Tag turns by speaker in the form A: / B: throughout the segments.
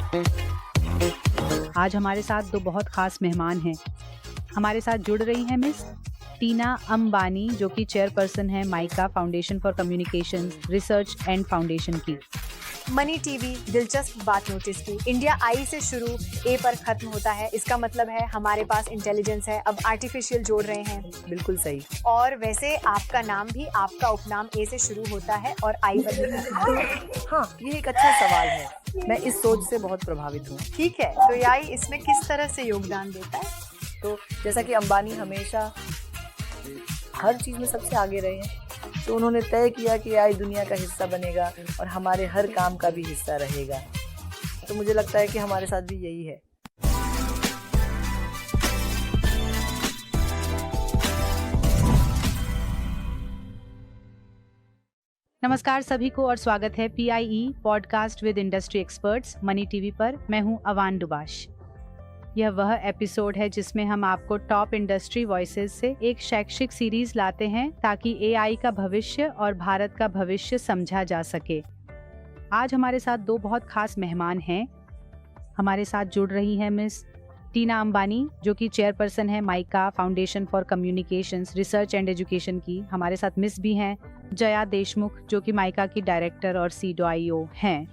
A: आज हमारे साथ दो बहुत खास मेहमान हैं। हमारे साथ जुड़ रही हैं मिस टीना अंबानी, जो कि चेयरपर्सन है mica foundation for communication research and foundation की।
B: मनी टीवी दिलचस्प बात नोटिस की, इंडिया आई से शुरू ए पर खत्म होता है। इसका मतलब है हमारे पास इंटेलिजेंस है, अब आर्टिफिशियल जोड़ रहे हैं।
C: बिल्कुल सही।
B: और वैसे आपका नाम भी, आपका उपनाम ए से शुरू होता है और आई पर भी खत्म होता है।
C: हाँ, ये एक अच्छा सवाल है। मैं इस सोच से बहुत प्रभावित हूँ।
B: ठीक है, तो आई इसमें किस तरह से योगदान देता है?
C: तो जैसा कि अंबानी हमेशा हर चीज़ में सबसे आगे रहे हैं, तो उन्होंने तय किया कि AI दुनिया का हिस्सा बनेगा और हमारे हर काम का भी हिस्सा रहेगा। तो मुझे लगता है कि हमारे साथ भी यही है।
A: नमस्कार सभी को और स्वागत है PIE podcast with industry experts money TV पर। मैं हूं अवान दुबाश। यह वह एपिसोड है जिसमें हम आपको टॉप इंडस्ट्री वॉइसेस से एक शैक्षिक सीरीज लाते हैं ताकि AI का भविष्य और भारत का भविष्य समझा जा सके। आज हमारे साथ दो बहुत खास मेहमान हैं। हमारे साथ जुड़ रही हैं मिस टीना अंबानी, जो कि चेयरपर्सन है mica foundation for communications research and education की। हमारे साथ मिस भी हैं जया देशमुख, जो कि माइका की डायरेक्टर और CDIO हैं।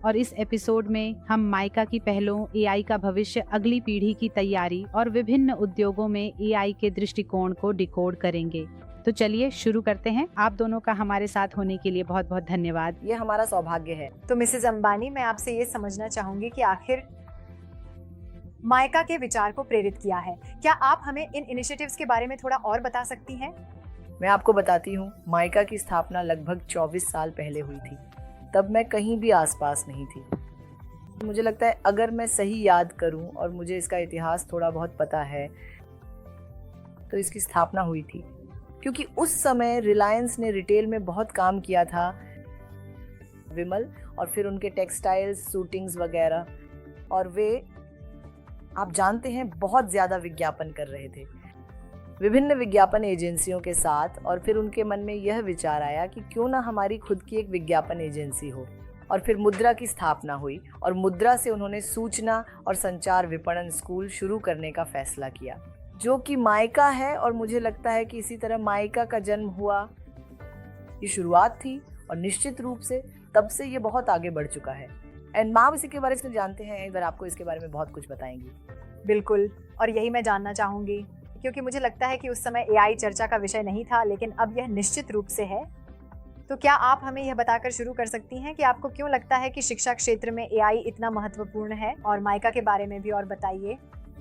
A: और इस एपिसोड में हम माइका की पहलों, AI का भविष्य, अगली पीढ़ी की तैयारी और विभिन्न उद्योगों में AI के दृष्टिकोण को डिकोड करेंगे। तो चलिए शुरू करते हैं। आप दोनों का हमारे साथ होने के लिए बहुत बहुत धन्यवाद।
C: ये हमारा सौभाग्य है।
B: तो मिसेस अंबानी, मैं आपसे ये समझना चाहूंगी कि आखिर माइका के विचार को प्रेरित किया है। क्या आप हमें इन इनिशिएटिव्स के बारे में थोड़ा और बता सकती हैं?
C: मैं आपको बताती हूँ, माइका की स्थापना लगभग 24 साल पहले हुई थी। तब मैं कहीं भी आसपास नहीं थी। मुझे लगता है अगर मैं सही याद करूं, और मुझे इसका इतिहास थोड़ा बहुत पता है, तो इसकी स्थापना हुई थी क्योंकि उस समय रिलायंस ने रिटेल में बहुत काम किया था, विमल, और फिर उनके टेक्सटाइल्स, सूटिंग्स वगैरह, और वे, आप जानते हैं, बहुत ज़्यादा विज्ञापन कर रहे थे विभिन्न विज्ञापन एजेंसियों के साथ। और फिर उनके मन में यह विचार आया कि क्यों ना हमारी खुद की एक विज्ञापन एजेंसी हो। और फिर मुद्रा की स्थापना हुई और मुद्रा से उन्होंने सूचना और संचार विपणन स्कूल शुरू करने का फैसला किया, जो कि माइका है। और मुझे लगता है कि इसी तरह माइका का जन्म हुआ, ये शुरुआत थी, और निश्चित रूप से तब से ये बहुत आगे बढ़ चुका है। एंड माँ इसी के बारे में जानते हैं, एक बार आपको इसके बारे में बहुत कुछ बताएंगी।
B: बिल्कुल, और यही मैं जानना चाहूंगी, क्योंकि मुझे लगता है कि उस समय AI चर्चा का विषय नहीं था, लेकिन अब यह निश्चित रूप से है। तो क्या आप हमें यह बताकर शुरू कर सकती हैं कि आपको क्यों लगता है कि शिक्षा क्षेत्र में AI इतना महत्वपूर्ण है, और माइका के बारे में भी और बताइए।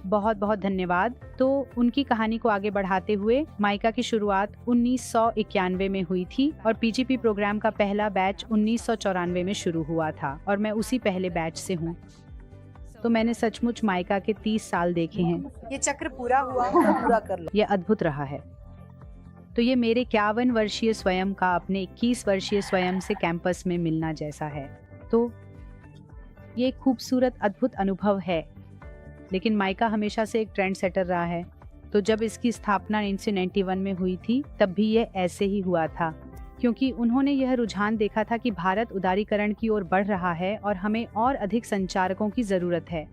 A: बहुत बहुत धन्यवाद। तो उनकी कहानी को आगे बढ़ाते हुए, माइका की शुरुआत 1991 में हुई थी और PGP प्रोग्राम का पहला बैच 1994 में शुरू हुआ था, और मैं उसी पहले बैच से हूँ। तो मैंने सचमुच माइका के 30 साल देखे हैं।
B: ये चक्र पूरा हुआ,
C: पूरा कर लो।
A: ये अद्भुत रहा है। तो ये मेरे 51 वर्षीय स्वयं का अपने 21 वर्षीय स्वयं से कैंपस में मिलना जैसा है। तो ये एक खूबसूरत अद्भुत अनुभव है। लेकिन माइका हमेशा से एक ट्रेंड सेटर रहा है। तो जब इसकी स्थापना 1991 में हुई थी, तब भी ये ऐसे ही हुआ था, क्योंकि उन्होंने यह रुझान देखा था कि भारत उदारीकरण की ओर बढ़ रहा है और हमें और अधिक संचारकों की ज़रूरत है।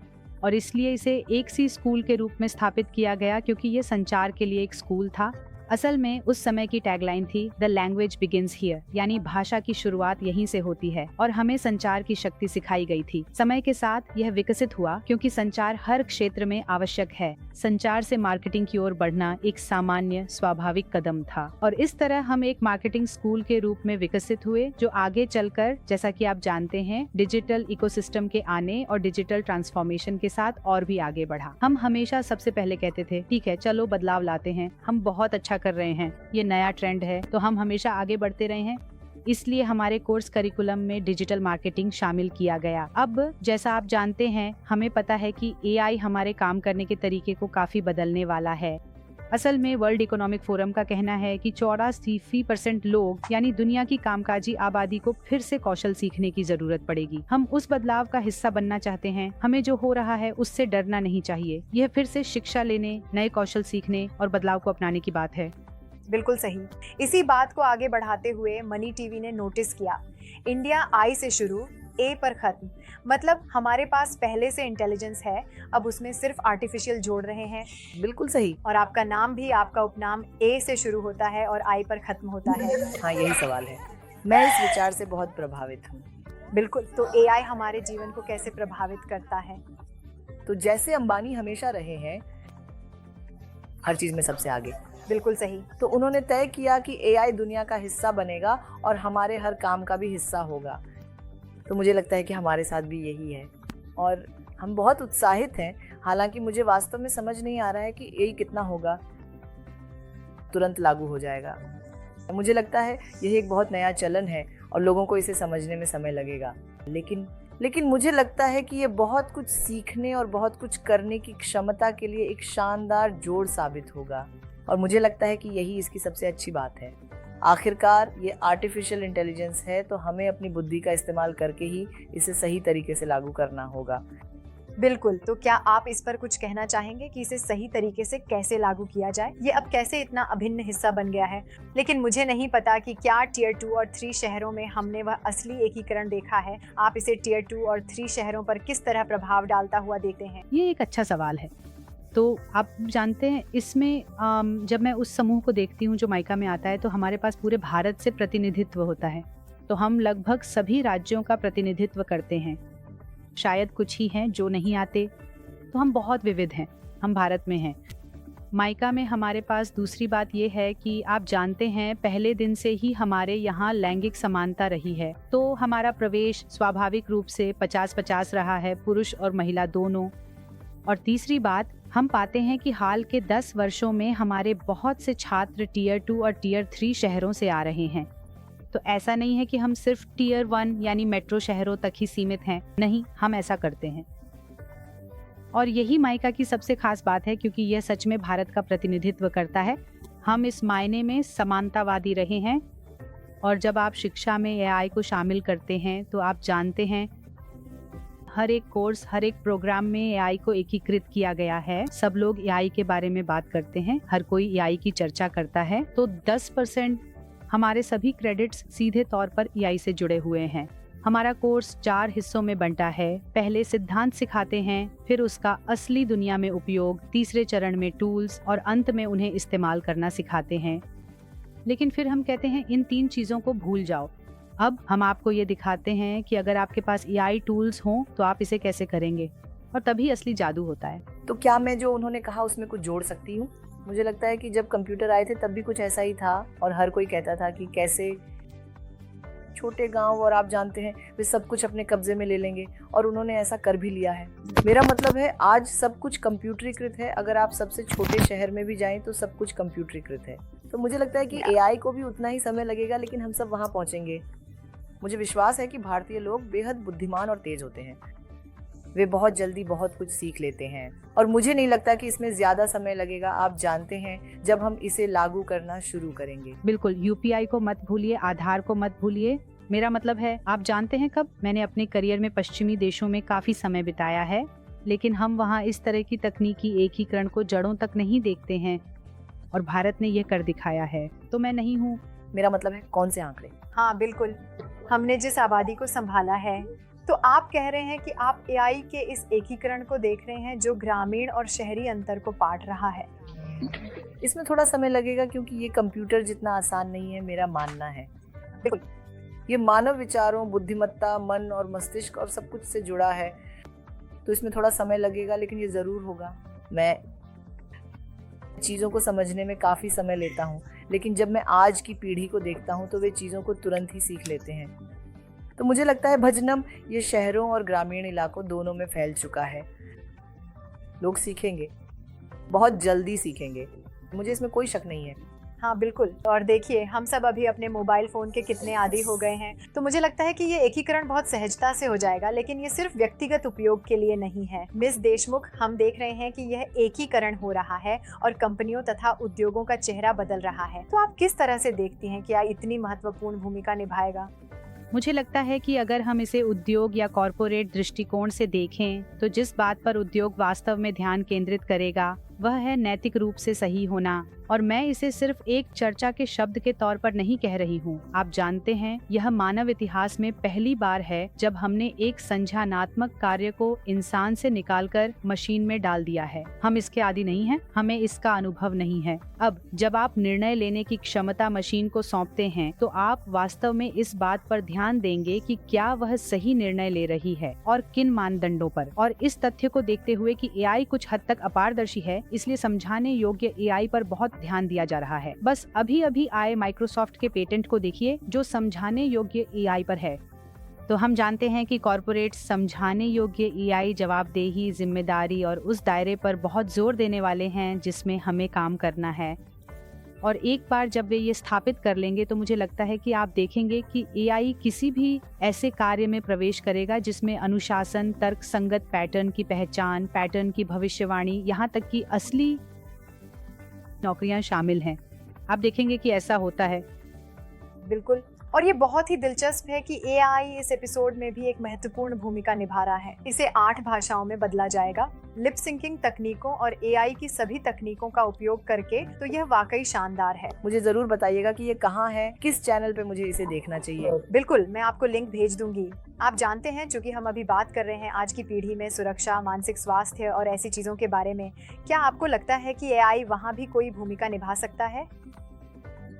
A: और इसलिए इसे एक सी स्कूल के रूप में स्थापित किया गया, क्योंकि ये संचार के लिए एक स्कूल था। असल में उस समय की टैगलाइन थी द लैंग्वेज बिगिंस हियर, यानी भाषा की शुरुआत यहीं से होती है, और हमें संचार की शक्ति सिखाई गई थी। समय के साथ यह विकसित हुआ, क्योंकि संचार हर क्षेत्र में आवश्यक है। संचार से मार्केटिंग की ओर बढ़ना एक सामान्य स्वाभाविक कदम था, और इस तरह हम एक मार्केटिंग स्कूल के रूप में विकसित हुए, जो आगे चलकर, जैसा कि आप जानते हैं, डिजिटल इकोसिस्टम के आने और डिजिटल ट्रांसफॉर्मेशन के साथ और भी आगे बढ़ा। हम हमेशा सबसे पहले कहते थे, ठीक है, चलो बदलाव लाते हैं, हम बहुत अच्छा कर रहे हैं, ये नया ट्रेंड है, तो हम हमेशा आगे बढ़ते रहे हैं। इसलिए हमारे कोर्स करिकुलम में डिजिटल मार्केटिंग शामिल किया गया। अब जैसा आप जानते हैं, हमें पता है कि AI हमारे काम करने के तरीके को काफी बदलने वाला है। असल में वर्ल्ड इकोनॉमिक फोरम का कहना है कि 84% लोग, यानी दुनिया की कामकाजी आबादी को फिर से कौशल सीखने की जरूरत पड़ेगी। हम उस बदलाव का हिस्सा बनना चाहते हैं। हमें जो हो रहा है उससे डरना नहीं चाहिए। यह फिर से शिक्षा लेने, नए कौशल सीखने और बदलाव को अपनाने की बात है।
B: बिल्कुल सही। इसी बात को आगे बढ़ाते हुए मनी टीवी ने नोटिस किया, इंडिया आई से शुरू, ए पर खत्म। मतलब हमारे पास पहले से इंटेलिजेंस है, अब उसमें सिर्फ आर्टिफिशियल जोड़ रहे हैं।
C: बिल्कुल सही।
B: और आपका नाम भी, आपका उपनाम ए से शुरू होता है और आई पर खत्म होता है।
C: हाँ, यही सवाल है। मैं इस विचार से बहुत प्रभावित हूँ।
B: बिल्कुल। तो एआई हमारे जीवन को कैसे प्रभावित करता है?
C: तो जैसे अंबानी हमेशा रहे हैं हर चीज में सबसे आगे,
B: बिल्कुल सही।
C: तो उन्होंने तय किया कि एआई दुनिया का हिस्सा बनेगा और हमारे हर काम का भी हिस्सा होगा। तो मुझे लगता है कि हमारे साथ भी यही है और हम बहुत उत्साहित हैं। हालांकि मुझे वास्तव में समझ नहीं आ रहा है कि एआई कितना होगा, तुरंत लागू हो जाएगा। मुझे लगता है यही एक बहुत नया चलन है और लोगों को इसे समझने में समय लगेगा। लेकिन मुझे लगता है कि ये बहुत कुछ सीखने और बहुत कुछ करने की क्षमता के लिए एक शानदार जोड़ साबित होगा और मुझे लगता है कि यही इसकी सबसे अच्छी बात है। आखिरकार ये आर्टिफिशियल इंटेलिजेंस है, तो हमें अपनी बुद्धि का इस्तेमाल करके ही इसे सही तरीके से लागू करना होगा।
B: बिल्कुल। तो क्या आप इस पर कुछ कहना चाहेंगे कि इसे सही तरीके से कैसे लागू किया जाए? ये अब कैसे इतना अभिन्न हिस्सा बन गया है? लेकिन मुझे नहीं पता कि क्या टियर 2 और 3 शहरों में हमने वह असली एकीकरण देखा है। आप इसे टियर 2 और 3 शहरों पर किस तरह प्रभाव डालता हुआ देखते हैं?
A: ये एक अच्छा सवाल है। तो आप जानते हैं इसमें जब मैं उस समूह को देखती हूँ जो माइका में आता है, तो हमारे पास पूरे भारत से प्रतिनिधित्व होता है। तो हम लगभग सभी राज्यों का प्रतिनिधित्व करते हैं। शायद कुछ ही हैं जो नहीं आते। तो हम बहुत विविध हैं, हम भारत में हैं। माइका में हमारे पास दूसरी बात यह है कि आप जानते हैं पहले दिन से ही हमारे यहाँ लैंगिक समानता रही है। तो हमारा प्रवेश स्वाभाविक रूप से 50-50 रहा है, पुरुष और महिला दोनों। और तीसरी बात, हम पाते हैं कि हाल के 10 वर्षों में हमारे बहुत से छात्र टियर 2 और टियर 3 शहरों से आ रहे हैं। तो ऐसा नहीं है कि हम सिर्फ टियर 1 यानी मेट्रो शहरों तक ही सीमित हैं। नहीं, हम ऐसा करते हैं। और यही माइका की सबसे खास बात है, क्योंकि यह सच में भारत का प्रतिनिधित्व करता है। हम इस मायने में समानतावादी रहे हैं। और जब आप शिक्षा में एआई को शामिल करते हैं, तो आप जानते हैं हर एक कोर्स, हर एक प्रोग्राम में एआई को एकीकृत किया गया है। सब लोग एआई के बारे में बात करते हैं, हर कोई एआई की चर्चा करता है। तो 10% हमारे सभी क्रेडिट्स सीधे तौर पर एआई से जुड़े हुए हैं। हमारा कोर्स 4 हिस्सों में बंटा है। पहले सिद्धांत सिखाते हैं, फिर उसका असली दुनिया में उपयोग, तीसरे चरण में टूल्स और अंत में उन्हें इस्तेमाल करना सिखाते हैं। लेकिन फिर हम कहते हैं इन 3 चीज़ों को भूल जाओ। अब हम आपको ये दिखाते हैं कि अगर आपके पास एआई टूल्स हों तो आप इसे कैसे करेंगे, और तभी असली जादू होता है।
C: तो क्या मैं जो उन्होंने कहा उसमें कुछ जोड़ सकती हूँ? मुझे लगता है कि जब कंप्यूटर आए थे तब भी कुछ ऐसा ही था और हर कोई कहता था कि कैसे छोटे गांव और आप जानते हैं वे सब कुछ अपने कब्जे में ले लेंगे, और उन्होंने ऐसा कर भी लिया है। मेरा मतलब है आज सब कुछ कंप्यूटरीकृत है। अगर आप सबसे छोटे शहर में भी जाएं तो सब कुछ कंप्यूटरीकृत है। तो मुझे लगता है कि एआई को भी उतना ही समय लगेगा, लेकिन हम सब वहां पहुंचेंगे। मुझे विश्वास है कि भारतीय लोग बेहद बुद्धिमान और तेज होते हैं। वे बहुत जल्दी बहुत कुछ सीख लेते हैं और मुझे नहीं लगता कि इसमें ज्यादा समय लगेगा। आप जानते हैं जब हम इसे लागू करना शुरू करेंगे।
A: बिल्कुल, यूपीआई को मत भूलिए, आधार को मत भूलिए। मेरा मतलब है, आप जानते हैं कब? मैंने अपने करियर में पश्चिमी देशों में काफी समय बिताया है, लेकिन हम वहाँ इस तरह की तकनीकी एकीकरण को जड़ों तक नहीं देखते हैं, और भारत ने यह कर दिखाया है। तो मैं नहीं हूँ।
C: मेरा मतलब है कौन से आंकड़े?
B: हाँ बिल्कुल, हमने जिस आबादी को संभाला है। तो आप कह रहे हैं कि आप एआई के इस एकीकरण को देख रहे हैं जो ग्रामीण और शहरी अंतर को पाट रहा है।
C: इसमें थोड़ा समय लगेगा क्योंकि ये कंप्यूटर जितना आसान नहीं है, मेरा मानना है।
B: बिल्कुल,
C: ये मानव विचारों, बुद्धिमत्ता, मन और मस्तिष्क और सब कुछ से जुड़ा है। तो इसमें थोड़ा समय लगेगा, लेकिन ये जरूर होगा। मैं चीज़ों को समझने में काफ़ी समय लेता हूँ, लेकिन जब मैं आज की पीढ़ी को देखता हूँ तो वे चीज़ों को तुरंत ही सीख लेते हैं। तो मुझे लगता है भजनम ये शहरों और ग्रामीण इलाकों दोनों में फैल चुका है। लोग सीखेंगे, बहुत जल्दी सीखेंगे, मुझे इसमें कोई शक नहीं है।
B: हाँ बिल्कुल, और देखिए हम सब अभी अपने मोबाइल फ़ोन के कितने आदी हो गए हैं। तो मुझे लगता है कि ये एकीकरण बहुत सहजता से हो जाएगा, लेकिन ये सिर्फ व्यक्तिगत उपयोग के लिए नहीं है। मिस देशमुख, हम देख रहे हैं कि यह एकीकरण हो रहा है और कंपनियों तथा उद्योगों का चेहरा बदल रहा है। तो आप किस तरह से देखती हैं कि यह इतनी महत्वपूर्ण भूमिका निभाएगा?
A: मुझे लगता है कि अगर हम इसे उद्योग या कॉरपोरेट दृष्टिकोण से देखें, तो जिस बात पर उद्योग वास्तव में ध्यान केंद्रित करेगा वह है नैतिक रूप से सही होना, और मैं इसे सिर्फ एक चर्चा के शब्द के तौर पर नहीं कह रही हूँ। आप जानते हैं, यह मानव इतिहास में पहली बार है जब हमने एक संज्ञानात्मक कार्य को इंसान से निकालकर मशीन में डाल दिया है। हम इसके आदी नहीं हैं, हमें इसका अनुभव नहीं है। अब जब आप निर्णय लेने की क्षमता मशीन को सौंपते हैं, तो आप वास्तव में इस बात पर ध्यान देंगे कि क्या वह सही निर्णय ले रही है और किन मानदंडों पर। और इस तथ्य को देखते हुए कि एआई कुछ हद तक अपारदर्शी है, इसलिए समझाने योग्य एआई पर बहुत ध्यान दिया जा रहा है। बस अभी अभी आए माइक्रोसॉफ्ट के पेटेंट को देखिए, जो समझाने योग्य एआई पर है। तो हम जानते हैं कि कॉरपोरेट समझाने योग्य एआई जवाबदेही, जिम्मेदारी और उस दायरे पर बहुत जोर देने वाले हैं जिसमें हमें काम करना है। और एक बार जब वे ये स्थापित कर लेंगे, तो मुझे लगता है कि आप देखेंगे कि एआई किसी भी ऐसे कार्य में प्रवेश करेगा जिसमें अनुशासन, तर्क संगत पैटर्न की पहचान, पैटर्न की भविष्यवाणी, यहाँ तक कि असली नौकरियां शामिल हैं। आप देखेंगे कि ऐसा होता है।
B: बिल्कुल, और ये बहुत ही दिलचस्प है कि एआई इस एपिसोड में भी एक महत्वपूर्ण भूमिका निभा रहा है। इसे 8 भाषाओं में बदला जाएगा। लिप सिंकिंग तकनीकों और एआई की सभी तकनीकों का उपयोग करके, तो यह वाकई शानदार है।
C: मुझे जरूर बताइएगा कि ये कहाँ है, किस चैनल पे मुझे इसे देखना चाहिए।
B: बिल्कुल, मैं आपको लिंक भेज दूंगी। आप जानते हैं, चूंकि हम अभी बात कर रहे हैं आज की पीढ़ी में सुरक्षा, मानसिक स्वास्थ्य और ऐसी चीजों के बारे में, क्या आपको लगता है कि एआई वहाँ भी कोई भूमिका निभा सकता है?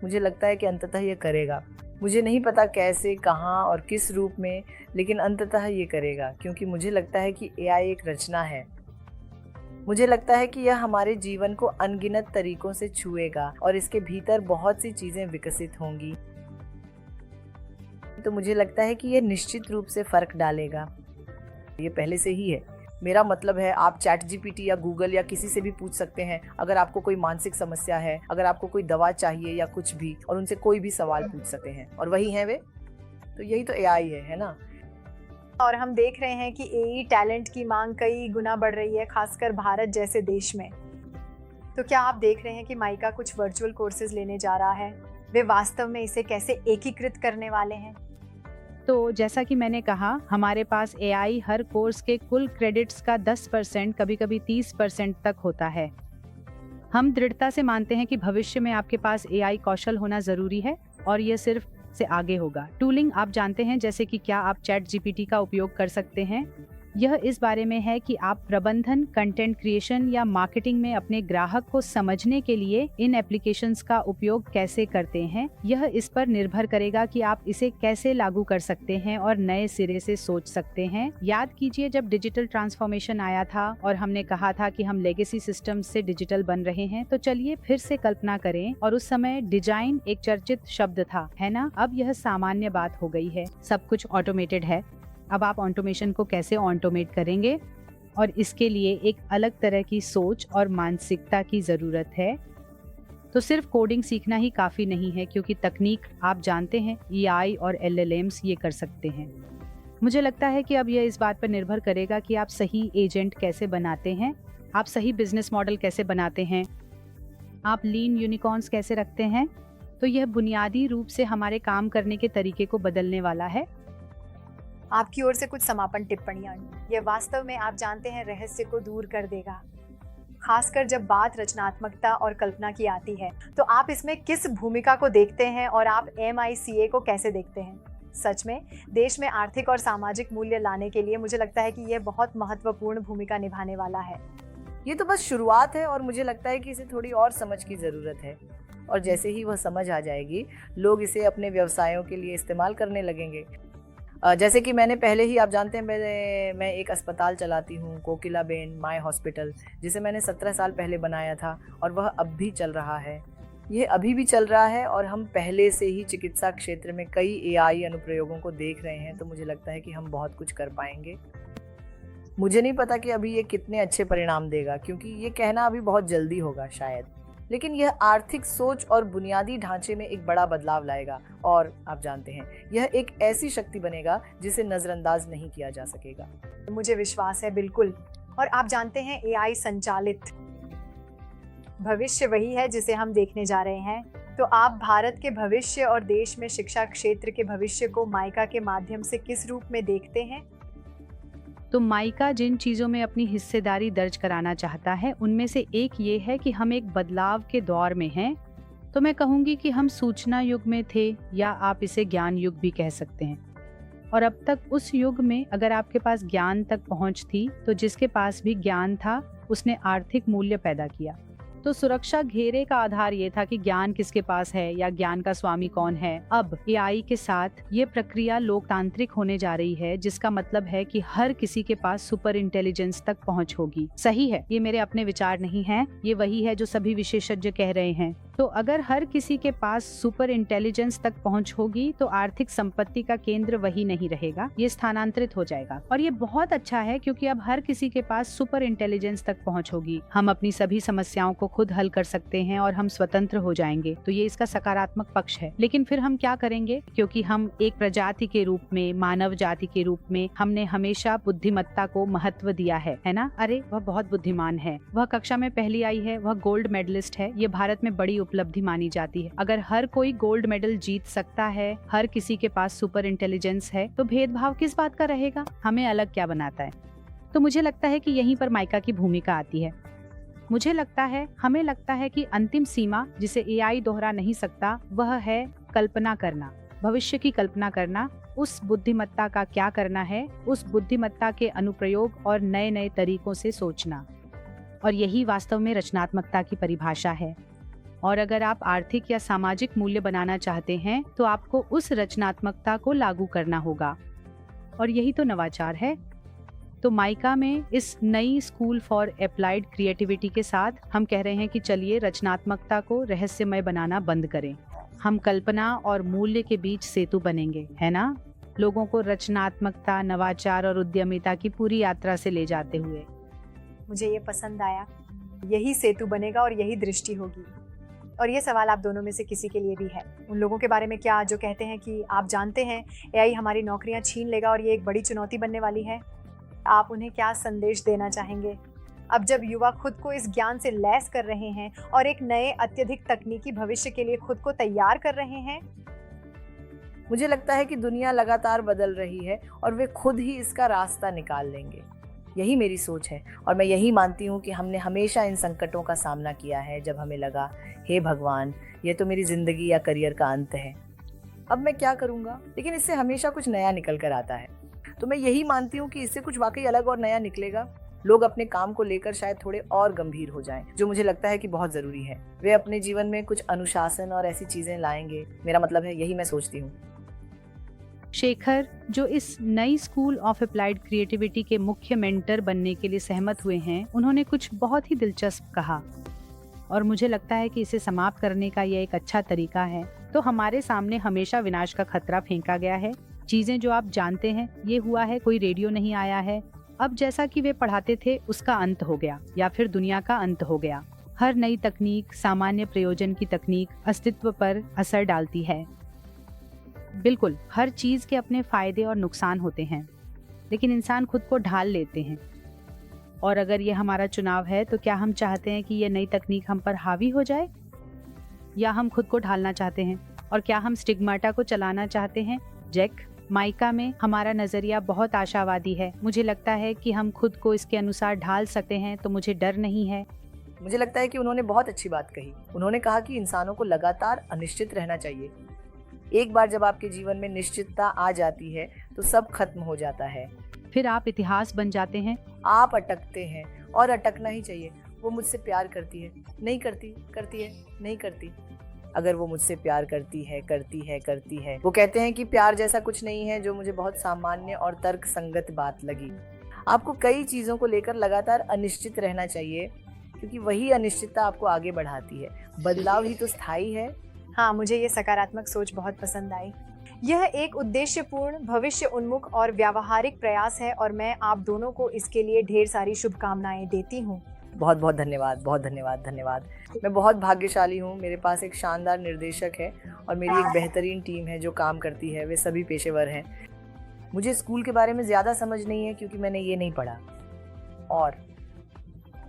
C: मुझे लगता है कि अंततः ये करेगा। मुझे नहीं पता कैसे, कहाँ और किस रूप में, लेकिन अंततः ये करेगा, क्योंकि मुझे लगता है कि एआई एक रचना है। मुझे लगता है कि यह हमारे जीवन को अनगिनत तरीकों से छुएगा और इसके भीतर बहुत सी चीजें विकसित होंगी। तो मुझे लगता है कि यह निश्चित रूप से फर्क डालेगा। ये पहले से ही है। मेरा मतलब है, आप चैट जीपीटी या गूगल या किसी से भी पूछ सकते हैं अगर आपको कोई मानसिक समस्या है, अगर आपको कोई दवा चाहिए या कुछ भी, और उनसे कोई भी सवाल पूछ सकते हैं, और वही हैं वे। तो यही तो एआई है ना।
B: और हम देख रहे हैं कि एआई टैलेंट की मांग कई गुना बढ़ रही है, खासकर भारत जैसे देश में। तो क्या आप देख रहे हैं कि माइका कुछ वर्चुअल कोर्सेज लेने जा रहा है? वे वास्तव में इसे कैसे एकीकृत करने वाले हैं?
A: तो जैसा कि मैंने कहा, हमारे पास एआई हर कोर्स के कुल क्रेडिट्स का 10%, कभी-कभी 30% तक होता है। हम दृढ़ता से मानते हैं कि भविष्य में आपके पास एआई कौशल होना जरूरी है, और यह सिर्फ से आगे होगा। टूलिंग आप जानते हैं, जैसे कि क्या आप चैट जीपीटी का उपयोग कर सकते हैं। यह इस बारे में है कि आप प्रबंधन, कंटेंट क्रिएशन या मार्केटिंग में अपने ग्राहक को समझने के लिए इन एप्लीकेशंस का उपयोग कैसे करते हैं। यह इस पर निर्भर करेगा कि आप इसे कैसे लागू कर सकते हैं और नए सिरे से सोच सकते हैं। याद कीजिए, जब डिजिटल ट्रांसफॉर्मेशन आया था और हमने कहा था कि हम लेगेसी सिस्टम से डिजिटल बन रहे हैं, तो चलिए फिर से कल्पना करें, और उस समय डिजाइन एक चर्चित शब्द था, है ना? अब यह सामान्य बात हो गई है। सब कुछ ऑटोमेटेड है। अब आप ऑटोमेशन को कैसे ऑटोमेट करेंगे, और इसके लिए एक अलग तरह की सोच और मानसिकता की जरूरत है। तो सिर्फ कोडिंग सीखना ही काफी नहीं है, क्योंकि तकनीक आप जानते हैं, एआई और एलएलएम्स ये कर सकते हैं। मुझे लगता है कि अब यह इस बात पर निर्भर करेगा कि आप सही एजेंट कैसे बनाते हैं, आप सही बिजनेस मॉडल कैसे बनाते हैं, आप लीन यूनिकॉर्न्स कैसे रखते हैं। तो यह बुनियादी रूप से हमारे काम करने के तरीके को बदलने वाला है।
B: आपकी ओर से कुछ समापन टिप्पणियां। यह वास्तव में, आप जानते हैं, रहस्य को दूर कर देगा, खासकर जब बात रचनात्मकता और कल्पना की आती है। तो आप इसमें किस भूमिका को देखते हैं, और आप MICA को कैसे देखते हैं? सच में देश में आर्थिक और सामाजिक मूल्य लाने के लिए मुझे लगता है कि यह बहुत महत्वपूर्ण भूमिका निभाने वाला है।
C: ये तो बस शुरुआत है, और मुझे लगता है कि इसे थोड़ी और समझ की ज़रूरत है। और जैसे ही वह समझ आ जाएगी, लोग इसे अपने व्यवसायों के लिए इस्तेमाल करने लगेंगे। जैसे कि मैंने पहले ही, आप जानते हैं, मैं एक अस्पताल चलाती हूँ, कोकिलाबेन माय हॉस्पिटल, जिसे मैंने 17 साल पहले बनाया था, और वह अब भी चल रहा है। ये अभी भी चल रहा है, और हम पहले से ही चिकित्सा क्षेत्र में कई एआई अनुप्रयोगों को देख रहे हैं। तो मुझे लगता है कि हम बहुत कुछ कर पाएंगे। मुझे नहीं पता कि अभी ये कितने अच्छे परिणाम देगा, क्योंकि ये कहना अभी बहुत जल्दी होगा शायद, लेकिन यह आर्थिक सोच और बुनियादी ढांचे में एक बड़ा बदलाव लाएगा। और आप जानते हैं, यह एक ऐसी शक्ति बनेगा जिसे नजरअंदाज नहीं किया जा सकेगा।
B: मुझे विश्वास है, बिल्कुल। और आप जानते हैं, एआई संचालित भविष्य वही है जिसे हम देखने जा रहे हैं। तो आप भारत के भविष्य और देश में शिक्षा क्षेत्र के भविष्य को माइका के माध्यम से किस रूप में देखते हैं?
A: तो माइका जिन चीज़ों में अपनी हिस्सेदारी दर्ज कराना चाहता है उनमें से एक ये है कि हम एक बदलाव के दौर में हैं। तो मैं कहूँगी कि हम सूचना युग में थे, या आप इसे ज्ञान युग भी कह सकते हैं। और अब तक उस युग में अगर आपके पास ज्ञान तक पहुँच थी तो जिसके पास भी ज्ञान था उसने आर्थिक मूल्य पैदा किया। तो सुरक्षा घेरे का आधार ये था कि ज्ञान किसके पास है या ज्ञान का स्वामी कौन है। अब एआई के साथ ये प्रक्रिया लोकतांत्रिक होने जा रही है, जिसका मतलब है कि हर किसी के पास सुपर इंटेलिजेंस तक पहुंच होगी। सही है, ये मेरे अपने विचार नहीं हैं, ये वही है जो सभी विशेषज्ञ कह रहे हैं। तो अगर हर किसी के पास सुपर इंटेलिजेंस तक पहुंच होगी तो आर्थिक संपत्ति का केंद्र वही नहीं रहेगा, ये स्थानांतरित हो जाएगा। और ये बहुत अच्छा है क्योंकि अब हर किसी के पास सुपर इंटेलिजेंस तक पहुंच होगी। हम अपनी सभी समस्याओं को खुद हल कर सकते हैं और हम स्वतंत्र हो जाएंगे। तो ये इसका सकारात्मक पक्ष है। लेकिन फिर हम क्या करेंगे? क्योंकि हम एक प्रजाति के रूप में, मानव जाति के रूप में, हमने हमेशा बुद्धिमत्ता को महत्व दिया है ना? अरे वह बहुत बुद्धिमान है, वह कक्षा में पहली आई है, वह गोल्ड मेडलिस्ट है, ये भारत में बड़ी उपलब्धि मानी जाती है। अगर हर कोई गोल्ड मेडल जीत सकता है, हर किसी के पास सुपर इंटेलिजेंस है, तो भेदभाव किस बात का रहेगा? हमें अलग क्या बनाता है? तो मुझे लगता है कि यहीं पर माइका की भूमिका आती है। हमें लगता है कि अंतिम सीमा जिसे एआई दोहरा नहीं सकता वह है कल्पना करना, भविष्य की कल्पना करना, उस बुद्धिमत्ता का क्या करना है, उस बुद्धिमत्ता के अनुप्रयोग और नए नए तरीकों से सोचना। और यही वास्तव में रचनात्मकता की परिभाषा है। और अगर आप आर्थिक या सामाजिक मूल्य बनाना चाहते हैं तो आपको उस रचनात्मकता को लागू करना होगा, और यही तो नवाचार है। तो माइका में इस नई स्कूल फॉर अप्लाइड क्रिएटिविटी के साथ हम कह रहे हैं कि चलिए रचनात्मकता को रहस्यमय बनाना बंद करें। हम कल्पना और मूल्य के बीच सेतु बनेंगे, है ना? लोगों को रचनात्मकता, नवाचार और उद्यमिता की पूरी यात्रा से ले जाते हुए।
B: मुझे ये पसंद आया। यही सेतु बनेगा और यही दृष्टि होगी। और ये सवाल आप दोनों में से किसी के लिए भी है। उन लोगों के बारे में क्या जो कहते हैं कि आप जानते हैं एआई हमारी नौकरियां छीन लेगा और ये एक बड़ी चुनौती बनने वाली है। आप उन्हें क्या संदेश देना चाहेंगे अब जब युवा खुद को इस ज्ञान से लैस कर रहे हैं और एक नए अत्यधिक तकनीकी भविष्य के लिए खुद को तैयार कर रहे हैं?
C: मुझे लगता है कि दुनिया लगातार बदल रही है और वे खुद ही इसका रास्ता निकाल लेंगे। यही मेरी सोच है और मैं यही मानती हूँ कि हमने हमेशा इन संकटों का सामना किया है जब हमें लगा, हे भगवान, ये तो मेरी जिंदगी या करियर का अंत है, अब मैं क्या करूँगा? लेकिन इससे हमेशा कुछ नया निकल कर आता है। तो मैं यही मानती हूँ कि इससे कुछ वाकई अलग और नया निकलेगा। लोग अपने काम को लेकर शायद थोड़े और गंभीर हो जाएं, जो मुझे लगता है कि बहुत ज़रूरी है। वे अपने जीवन में कुछ अनुशासन और ऐसी चीज़ें लाएंगे। मेरा मतलब है, यही मैं सोचती हूँ।
A: शेखर, जो इस नई स्कूल ऑफ अप्लाइड क्रिएटिविटी के मुख्य मेंटर बनने के लिए सहमत हुए हैं, उन्होंने कुछ बहुत ही दिलचस्प कहा और मुझे लगता है कि इसे समाप्त करने का यह एक अच्छा तरीका है। तो हमारे सामने हमेशा विनाश का खतरा फेंका गया है। चीजें जो आप जानते हैं, ये हुआ है, कोई रेडियो नहीं आया है। अब जैसा कि वे पढ़ाते थे उसका अंत हो गया, या फिर दुनिया का अंत हो गया। हर नई तकनीक, सामान्य प्रयोजन की तकनीक अस्तित्व पर असर डालती है। बिल्कुल, हर चीज के अपने फायदे और नुकसान होते हैं, लेकिन इंसान खुद को ढाल लेते हैं। और अगर ये हमारा चुनाव है तो क्या हम चाहते हैं कि ये नई तकनीक हम पर हावी हो जाए, या हम खुद को ढालना चाहते हैं? और क्या हम स्टिग्माटा को चलाना चाहते हैं? जैक, माइका में हमारा नजरिया बहुत आशावादी है। मुझे लगता है कि हम खुद को इसके अनुसार ढाल सकते हैं, तो मुझे डर नहीं है।
C: मुझे लगता है कि उन्होंने बहुत अच्छी बात कही। उन्होंने कहा कि इंसानों को लगातार अनिश्चित रहना चाहिए। एक बार जब आपके जीवन में निश्चितता आ जाती है तो सब खत्म हो जाता है।
A: फिर आप इतिहास बन जाते हैं।
C: आप अटकते हैं और अटकना ही चाहिए। वो मुझसे प्यार करती है, नहीं करती, करती है, नहीं करती। अगर वो मुझसे प्यार करती है। वो कहते हैं कि प्यार जैसा कुछ नहीं है, जो मुझे बहुत सामान्य और तर्क संगत बात लगी। आपको कई चीज़ों को लेकर लगातार अनिश्चित रहना चाहिए, क्योंकि वही अनिश्चितता आपको आगे बढ़ाती है। बदलाव ही तो स्थायी है।
B: हाँ, मुझे ये सकारात्मक सोच बहुत पसंद आई। यह एक उद्देश्यपूर्ण, भविष्य उन्मुख और व्यावहारिक प्रयास है और मैं आप दोनों को इसके लिए ढेर सारी शुभकामनाएं देती हूँ।
C: बहुत बहुत धन्यवाद, बहुत धन्यवाद, धन्यवाद। मैं बहुत भाग्यशाली हूँ। मेरे पास एक शानदार निर्देशक है और मेरी एक बेहतरीन टीम है जो काम करती है। वे सभी पेशेवर हैं। मुझे स्कूल के बारे में ज़्यादा समझ नहीं है क्योंकि मैंने ये नहीं पढ़ा,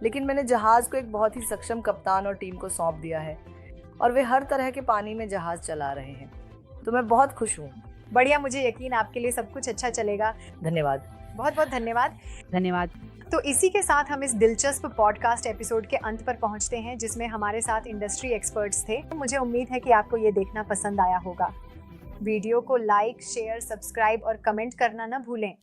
C: लेकिन मैंने जहाज़ को एक बहुत ही सक्षम कप्तान और टीम को सौंप दिया है और वे हर तरह के पानी में जहाज़ चला रहे हैं। तो मैं बहुत खुश हूँ।
B: बढ़िया, मुझे यकीन आपके लिए सब कुछ अच्छा चलेगा।
C: धन्यवाद।
B: बहुत बहुत धन्यवाद।
A: धन्यवाद।
B: तो इसी के साथ हम इस दिलचस्प पॉडकास्ट एपिसोड के अंत पर पहुंचते हैं, जिसमें हमारे साथ इंडस्ट्री एक्सपर्ट्स थे। मुझे उम्मीद है कि आपको ये देखना पसंद आया होगा। वीडियो को लाइक, शेयर, सब्सक्राइब और कमेंट करना ना भूलें।